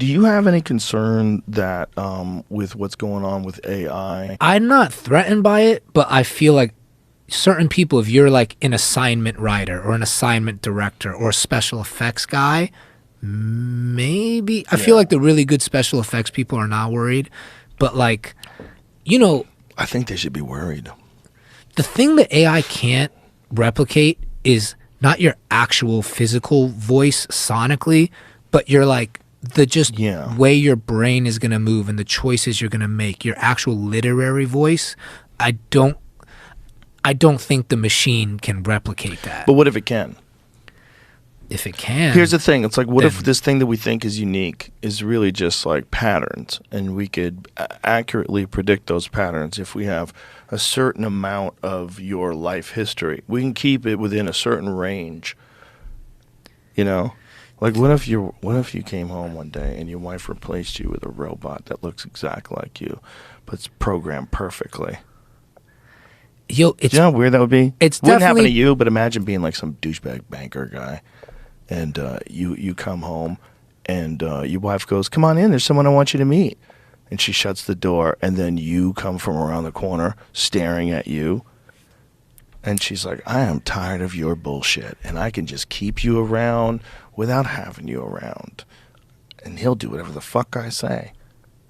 Do you have any concern that with what's going on with AI? I'm not threatened by it, but I feel like certain people, if you're like an assignment writer or an assignment director or a special effects guy, maybe. I feel like the really good special effects people are not worried, but like, you know, I think they should be worried. The thing that AI can't replicate is not your actual physical voice sonically, but your like the just way your brain is going to move and the choices you're going to make, your actual literary voice. I don't think the machine can replicate that. But what if it can? If it can. Here's the thing. It's like, what if this thing that we think is unique is really just like patterns, and we could accurately predict those patterns if we have a certain amount of your life history. We can keep it within a certain range. You know? Like, what if you came home one day and your wife replaced you with a robot that looks exactly like you, but it's programmed perfectly? Yo, you know how weird that would be? It's wouldn't happen definitely to you, but imagine being like some douchebag banker guy, and you come home, and your wife goes, "Come on in, there's someone I want you to meet," and she shuts the door, and then you come from around the corner staring at you, and she's like, "I am tired of your bullshit, and I can just keep you around without having you around, and he'll do whatever the fuck I say."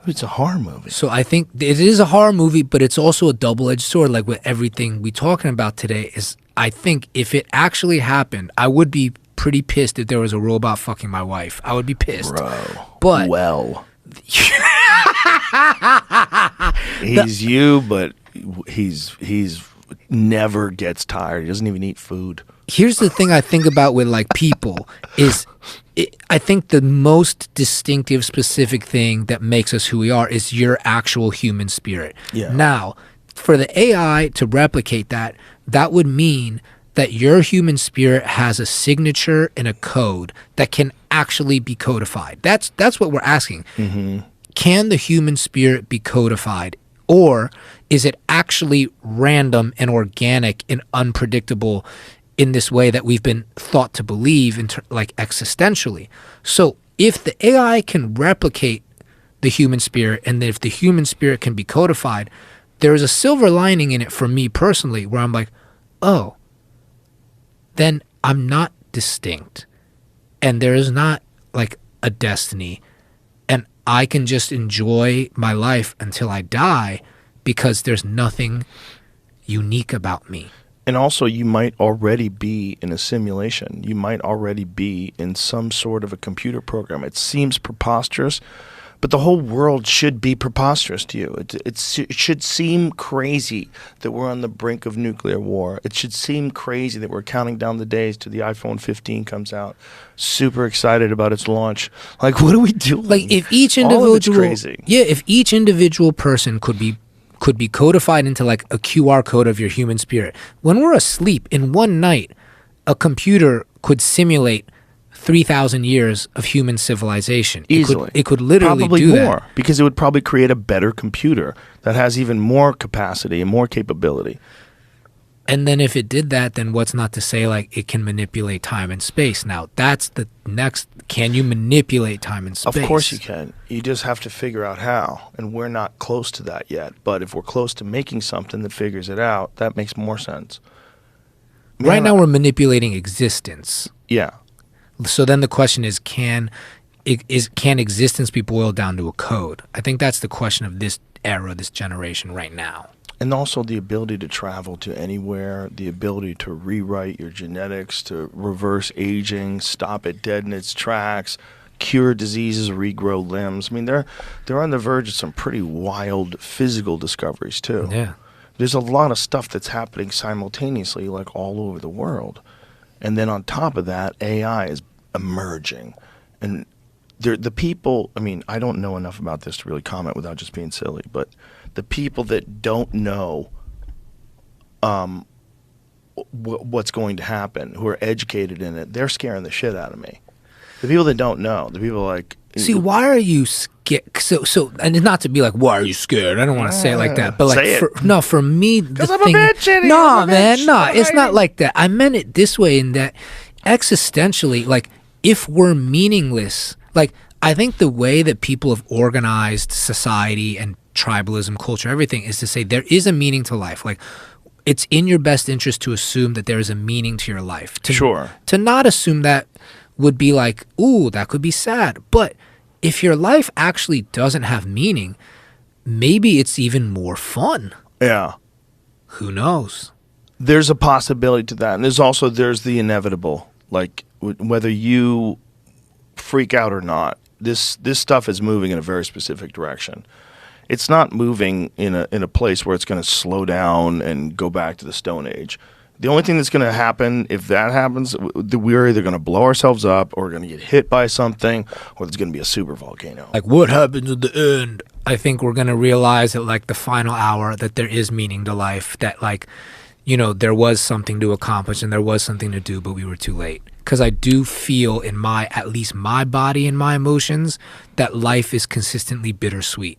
It's a horror movie. So I think it is a horror movie, but it's also a double-edged sword. Like with everything we talking about today, is I think if it actually happened, I would be pretty pissed if there was a robot fucking my wife. I would be pissed. Bro. But he's you, but he's never gets tired. He doesn't even eat food. Here's the thing I think about with like people is I think the most distinctive specific thing that makes us who we are is your actual human spirit. Yeah. Now, for the AI to replicate that, that would mean that your human spirit has a signature and a code that can actually be codified. That's what we're asking. Mm-hmm. Can the human spirit be codified? Or is it actually random and organic and unpredictable in this way that we've been thought to believe, like existentially? So if the AI can replicate the human spirit, and if the human spirit can be codified, there is a silver lining in it for me personally, where I'm like, oh, then I'm not distinct, and there is not like a destiny, and I can just enjoy my life until I die because there's nothing unique about me. And also, you might already be in a simulation. You might already be in some sort of a computer program. It seems preposterous, but the whole world should be preposterous to you. It should seem crazy that we're on the brink of nuclear war. It should seem crazy that we're counting down the days till the iPhone 15 comes out. Super excited about its launch. Like, what are we doing? Like, if each individual, all of it's crazy. Yeah, if each individual person could be codified into like a QR code of your human spirit. When we're asleep in one night, a computer could simulate 3,000 years of human civilization. Easily. It could literally probably do more, that. because it would probably create a better computer that has even more capacity and more capability. And then if it did that, then what's not to say like it can manipulate time and space? Now, that's the next. Can you manipulate time and space? Of course you can. You just have to figure out how. And we're not close to that yet. But if we're close to making something that figures it out, that makes more sense. Right now we're manipulating existence. Yeah. So then the question is, can existence be boiled down to a code? I think that's the question of this era, this generation right now. And also the ability to travel to anywhere, the ability to rewrite your genetics, to reverse aging, stop it dead in its tracks, cure diseases, regrow limbs. I mean, they're on the verge of some pretty wild physical discoveries too. Yeah. There's a lot of stuff that's happening simultaneously, like all over the world. And then on top of that, AI is emerging. And the people, I mean, I don't know enough about this to really comment without just being silly, but the people that don't know what's going to happen, who are educated in it, they're scaring the shit out of me. The people that don't know, the people like... See, why are you scared? So, and not to be like, why are you scared? I don't want to say it like that. But like, for me, because I'm a bitch. No, man, no, it's not like that. I meant it this way, in that existentially, like, if we're meaningless, like, I think the way that people have organized society and tribalism, culture, everything is to say there is a meaning to life. Like, it's in your best interest to assume that there is a meaning to your life. Sure. To not assume that would be like, ooh, that could be sad. But if your life actually doesn't have meaning, maybe it's even more fun. Yeah. Who knows? There's a possibility to that. And there's the inevitable. Like, whether you freak out or not, this stuff is moving in a very specific direction. It's not moving in a place where it's going to slow down and go back to the Stone Age. The only thing that's going to happen, if that happens, we're either going to blow ourselves up or we're going to get hit by something, or there's going to be a super volcano. Like, what happens at the end? I think we're going to realize at, like, the final hour that there is meaning to life, that, like, you know, there was something to accomplish and there was something to do, but we were too late. Because I do feel in at least my body and my emotions, that life is consistently bittersweet.